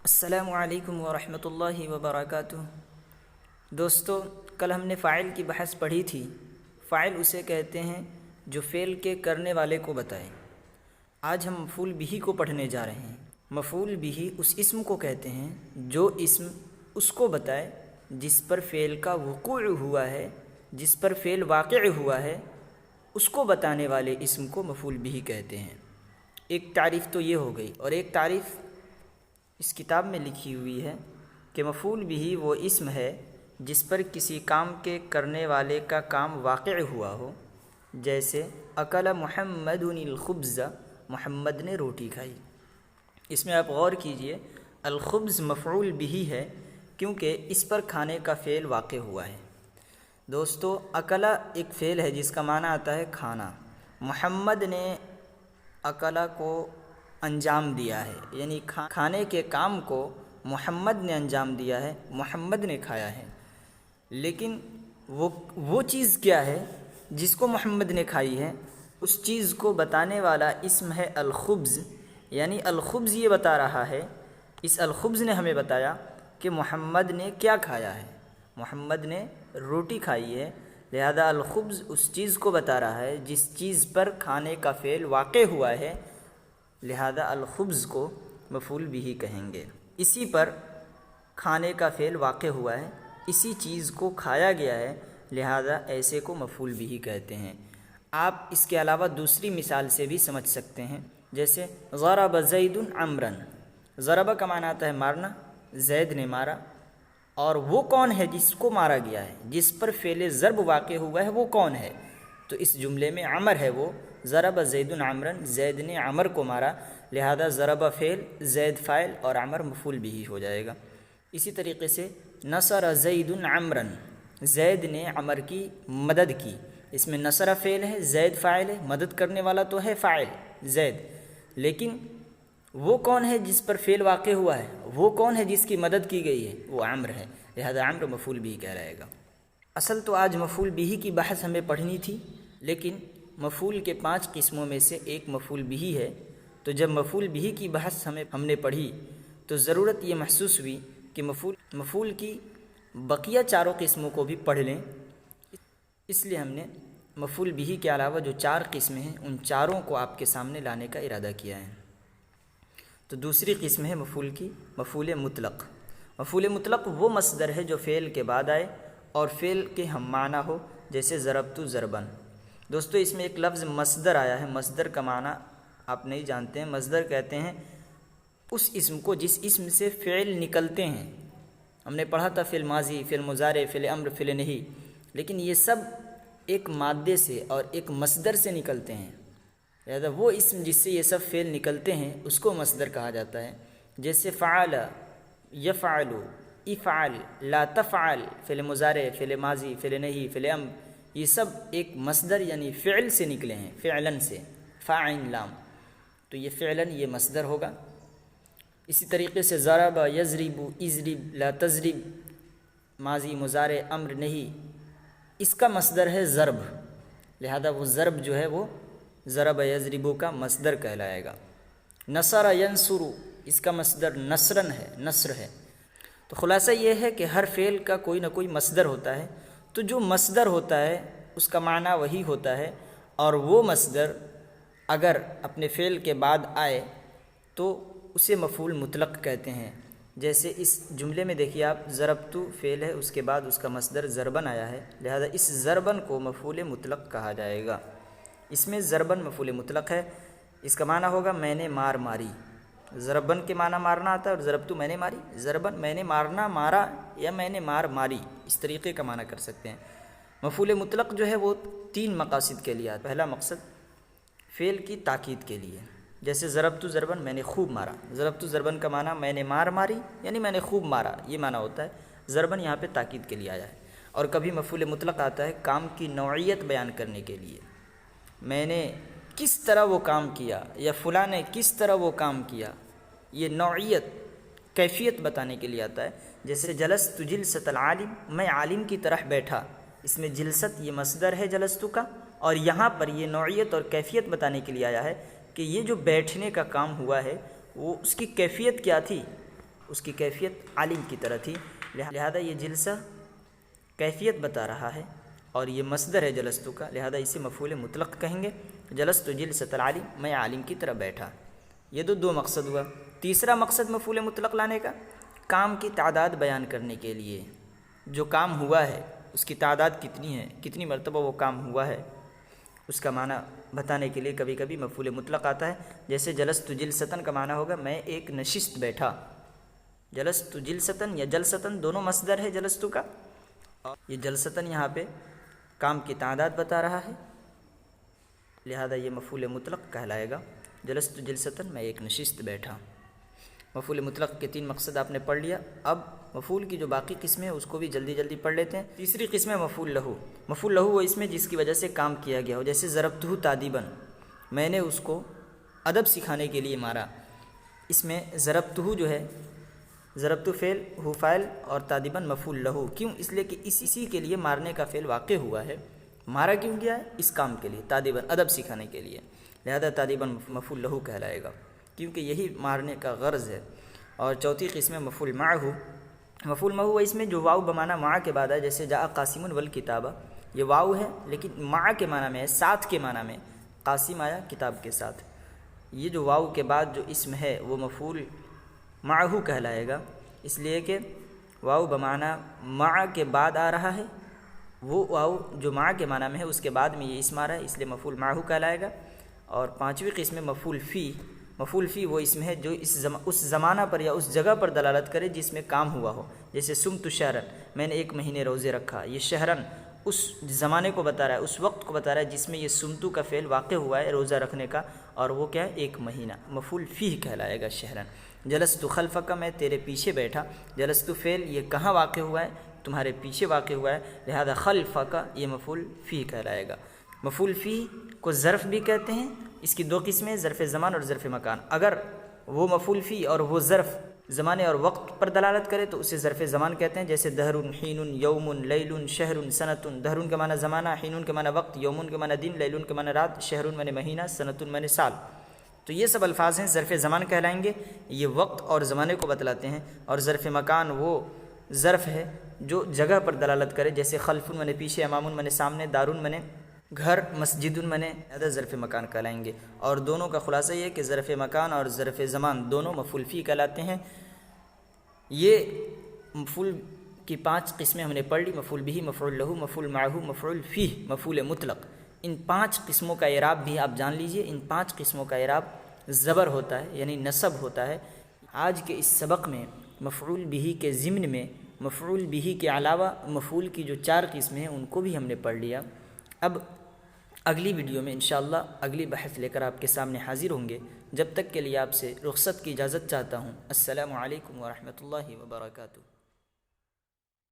السلام علیکم ورحمۃ اللہ وبرکاتہ۔ دوستو، کل ہم نے فاعل کی بحث پڑھی تھی۔ فاعل اسے کہتے ہیں جو فعل کے کرنے والے کو بتائے۔ آج ہم مفعول بہ کو پڑھنے جا رہے ہیں۔ مفعول بہ اس اسم کو کہتے ہیں جو اسم اس کو بتائے جس پر فعل کا وقوع ہوا ہے، جس پر فعل واقع ہوا ہے، اس کو بتانے والے اسم کو مفعول بہ کہتے ہیں۔ ایک تعریف تو یہ ہو گئی، اور ایک تعریف اس کتاب میں لکھی ہوئی ہے کہ مفعول بہ وہ اسم ہے جس پر کسی کام کے کرنے والے کا کام واقع ہوا ہو، جیسے اکل محمد الخبز، محمد نے روٹی کھائی۔ اس میں آپ غور کیجئے، الخبز مفعول بہ ہے کیونکہ اس پر کھانے کا فعل واقع ہوا ہے۔ دوستو، اکلا ایک فعل ہے جس کا معنی آتا ہے کھانا۔ محمد نے اکلا کو انجام دیا ہے، یعنی کھانے کے کام کو محمد نے انجام دیا ہے، محمد نے کھایا ہے۔ لیکن وہ چیز کیا ہے جس کو محمد نے کھائی ہے؟ اس چیز کو بتانے والا اسم ہے الخبز، یعنی الخبز یہ بتا رہا ہے، اس الخبز نے ہمیں بتایا کہ محمد نے کیا کھایا ہے، محمد نے روٹی کھائی ہے، لہذا الخبز اس چیز کو بتا رہا ہے جس چیز پر کھانے کا فعل واقع ہوا ہے، لہذا الخبز کو مفعول بہ کہیں گے۔ اسی پر کھانے کا فعل واقع ہوا ہے، اسی چیز کو کھایا گیا ہے، لہذا ایسے کو مفعول بہ کہتے ہیں۔ آپ اس کے علاوہ دوسری مثال سے بھی سمجھ سکتے ہیں، جیسے ضرب زید عمرا۔ ضرب کا معنی آتا ہے مارنا، زید نے مارا، اور وہ کون ہے جس کو مارا گیا ہے، جس پر فعل ضرب واقع ہوا ہے، وہ کون ہے؟ تو اس جملے میں عمر ہے، وہ ضرب زید عمرا، زید نے عمر کو مارا، لہذا ضرب فعل، زید فاعل اور عمر مفعول بہ ہو جائے گا۔ اسی طریقے سے نصر زید عمرا، زید نے عمر کی مدد کی۔ اس میں نصر فعل ہے، زید فاعل ہے، مدد کرنے والا تو ہے فاعل زید، لیکن وہ کون ہے جس پر فعل واقع ہوا ہے، وہ کون ہے جس کی مدد کی گئی ہے؟ وہ عمر ہے، لہذا عمر مفعول بہ کہلائے گا۔ اصل تو آج مفعول بہ کی بحث ہمیں پڑھنی تھی، لیکن مفعول کے 5 قسموں میں سے ایک مفعول بہ ہے، تو جب مفعول بہ کی بحث ہم نے پڑھی تو ضرورت یہ محسوس ہوئی کہ مفعول کی بقیہ 4 قسموں کو بھی پڑھ لیں، اس لیے ہم نے مفعول بہ کے علاوہ جو 4 قسمیں ہیں ان چاروں کو آپ کے سامنے لانے کا ارادہ کیا ہے۔ تو دوسری قسم ہے مفعول مطلق۔ مفعول مطلق وہ مصدر ہے جو فعل کے بعد آئے اور فعل کے ہم معنی ہو، جیسے ضربت ضربن۔ دوستو، اس میں ایک لفظ مصدر آیا ہے، مصدر کا معنی آپ نہیں جانتے ہیں۔ مصدر کہتے ہیں اس اسم کو جس اسم سے فعل نکلتے ہیں۔ ہم نے پڑھا تھا فعل ماضی، فعل مضارع، فعل امر، فعل نہی، لیکن یہ سب ایک مادے سے اور ایک مصدر سے نکلتے ہیں، لہذا وہ اسم جس سے یہ سب فعل نکلتے ہیں اس کو مصدر کہا جاتا ہے۔ جیسے فعل، یفعل، افعل، لا تفعل، فعل مضارع، فعل ماضی، فعل نہی، فعل امر، یہ سب ایک مصدر یعنی فعل سے نکلے ہیں، فعلن سے، فاعل لام، تو یہ فعلن یہ مصدر ہوگا۔ اسی طریقے سے ضرب، یضرب، اضرب، لا تضرب، ماضی، مضارع، امر، نہی، اس کا مصدر ہے ضرب، لہذا وہ ضرب جو ہے وہ ضرب یضرب کا مصدر کہلائے گا۔ نصر ینصر، اس کا مصدر نصرن ہے، نصر ہے۔ تو خلاصہ یہ ہے کہ ہر فعل کا کوئی نہ کوئی مصدر ہوتا ہے، تو جو مصدر ہوتا ہے اس کا معنی وہی ہوتا ہے، اور وہ مصدر اگر اپنے فعل کے بعد آئے تو اسے مفعول مطلق کہتے ہیں۔ جیسے اس جملے میں دیکھیے آپ، ضربت فعل ہے، اس کے بعد اس کا مصدر ضربن آیا ہے، لہذا اس ضربن کو مفعول مطلق کہا جائے گا۔ اس میں ضربن مفعول مطلق ہے، اس کا معنی ہوگا میں نے مار ماری۔ ضربن کے معنی مارنا آتا ہے، اور ضربت میں نے ماری، ضربن میں نے مارنا، مارا، یا میں نے مار ماری، اس طریقے کا معنی کر سکتے ہیں۔ مفعول مطلق جو ہے وہ 3 مقاصد کے لیے آتا ہے۔ پہلا مقصد فعل کی تاکید کے لیے، جیسے ضربت ضربن، میں نے خوب مارا۔ ضربت ضربن کا معنی میں نے مار ماری، یعنی میں نے خوب مارا، یہ معنی ہوتا ہے۔ ضربن یہاں پہ تاکید کے لیے آیا ہے۔ اور کبھی مفعول مطلق آتا ہے کام کی نوعیت بیان کرنے کے لیے، میں نے کس طرح وہ کام کیا، یا فلاں نے کس طرح وہ کام کیا، یہ نوعیت، کیفیت بتانے کے لیے آتا ہے۔ جیسے جلست جلست العالم، میں عالم کی طرح بیٹھا، اس میں جلست یہ مصدر ہے جلست کا، اور یہاں پر یہ نوعیت اور کیفیت بتانے کے لیے آیا ہے کہ یہ جو بیٹھنے کا کام ہوا ہے وہ اس کی کیفیت کیا تھی، اس کی کیفیت عالم کی طرح تھی، لہذا یہ جلسہ کیفیت بتا رہا ہے، اور یہ مصدر ہے جلستو کا، لہذا اسے مفعول مطلق کہیں گے۔ جلست جلسۃ العالم، میں عالم کی طرح بیٹھا۔ یہ دو مقصد ہوا۔ تیسرا مقصد مفعول مطلق لانے کا، کام کی تعداد بیان کرنے کے لیے، جو کام ہوا ہے اس کی تعداد کتنی ہے، کتنی مرتبہ وہ کام ہوا ہے، اس کا معنی بتانے کے لیے کبھی کبھی مفعول مطلق آتا ہے۔ جیسے جلست جلستن کا معنی ہوگا میں ایک نشست بیٹھا۔ جلست جلستن یا جلستن دونوں مصدر ہے جلستو کا، یہ جلستن یہاں پہ کام کی تعداد بتا رہا ہے، لہذا یہ مفعول مطلق کہلائے گا۔ جلست جلستن، میں ایک نشست بیٹھا۔ مفعول مطلق کے 3 مقصد آپ نے پڑھ لیا۔ اب مفعول کی جو باقی قسمیں ہیں اس کو بھی جلدی جلدی پڑھ لیتے ہیں۔ تیسری قسم ہے مفعول لہو۔ مفعول لہو وہ اس میں جس کی وجہ سے کام کیا گیا ہو، جیسے ضربتہ تادیباً، میں نے اس کو ادب سکھانے کے لیے مارا۔ اس میں ضربتہ جو ہے، ضربتہ فعل، ہو فاعل اور تادیباً مفعول لہو۔ کیوں؟ اس لیے کہ اسی کے لیے مارنے کا فعل واقع ہوا ہے۔ مارا کیوں گیا ہے؟ اس کام کے لیے، تادیباً ادب سکھانے کے لیے، لہذا تادیباً مفعول لہو کہلائے گا، کیونکہ یہی مارنے کا غرض ہے۔ اور چوتھی قسم مفعول معہ۔ مفعول معہ اس میں جو واو بمعنی مع کے بعد ہے، جیسے جاء قاسم والکتابہ، یہ واو ہے لیکن مع کے معنی میں ہے، ساتھ کے معنی میں، قاسم آیا کتاب کے ساتھ۔ یہ جو واو کے بعد جو اسم ہے وہ مفعول معہ کہلائے گا، اس لیے کہ واو بمعنی مع کے بعد آ رہا ہے، وہ واو جو مع کے معنی میں ہے اس کے بعد میں یہ اسم آ رہا ہے، اس لیے مفعول معہ کہلائے گا۔ اور پانچویں قسم مفعول فی۔ مفعول فی وہ اسم ہے جو اس زمانہ پر یا اس جگہ پر دلالت کرے جس میں کام ہوا ہو، جیسے صمت شہرن، میں نے 1 مہینے روزے رکھا۔ یہ شہرن اس زمانے کو بتا رہا ہے، اس وقت کو بتا رہا ہے جس میں یہ صمتو کا فعل واقع ہوا ہے، روزہ رکھنے کا، اور وہ کیا ہے؟ 1 مہینہ۔ مفعول فی کہلائے گا شہرن۔ جلست خلفک، میں تیرے پیچھے بیٹھا۔ جلست فعل یہ کہاں واقع ہوا ہے؟ تمہارے پیچھے واقع ہوا ہے، لہذا خلفک یہ مفعول فی کہلائے گا۔ مفعول فی کو ظرف بھی کہتے ہیں، اس کی 2 قسمیں، ظرف زمان اور ظرف مکان۔ اگر وہ مفعول فی اور وہ ظرف زمانے اور وقت پر دلالت کرے تو اسے ظرف زمان کہتے ہیں، جیسے دہر، حین، یوم، لیل، شہر، سنۃ۔ دہر کا معنی زمانہ، حین کا معنی وقت، یوم کا معنی دن، لیل کا معنی رات، شہر معنی مہینہ، سنۃ معنی سال۔ تو یہ سب الفاظ ہیں ظرف زمان کہلائیں گے، یہ وقت اور زمانے کو بتلاتے ہیں۔ اور ظرف مکان وہ ظرف ہے جو جگہ پر دلالت کرے، جیسے خلف معنی پیچھے، امام معنی سامنے، دار معنی گھر، مسجد معنی ظرف مکان کہلائیں گے۔ اور دونوں کا خلاصہ یہ ہے کہ ظرف مکان اور ظرف زمان دونوں مفعول فی کہلاتے ہیں۔ یہ مفعول کی 5 قسمیں ہم نے پڑھ لی، مفعول بہ، مفعول لہ، مفعول معہ، مفعول فی، مفعول مطلق۔ ان 5 قسموں کا اعراب بھی آپ جان لیجئے۔ ان 5 قسموں کا اعراب زبر ہوتا ہے، یعنی نصب ہوتا ہے۔ آج کے اس سبق میں مفعول بہ کے ضمن میں مفعول بہ کے علاوہ مفعول کی جو 4 قسمیں ہیں ان کو بھی ہم نے پڑھ لیا۔ اب اگلی ویڈیو میں انشاءاللہ اگلی بحث لے کر آپ کے سامنے حاضر ہوں گے۔ جب تک کے لیے آپ سے رخصت کی اجازت چاہتا ہوں۔ السلام علیکم ورحمۃ اللہ وبرکاتہ۔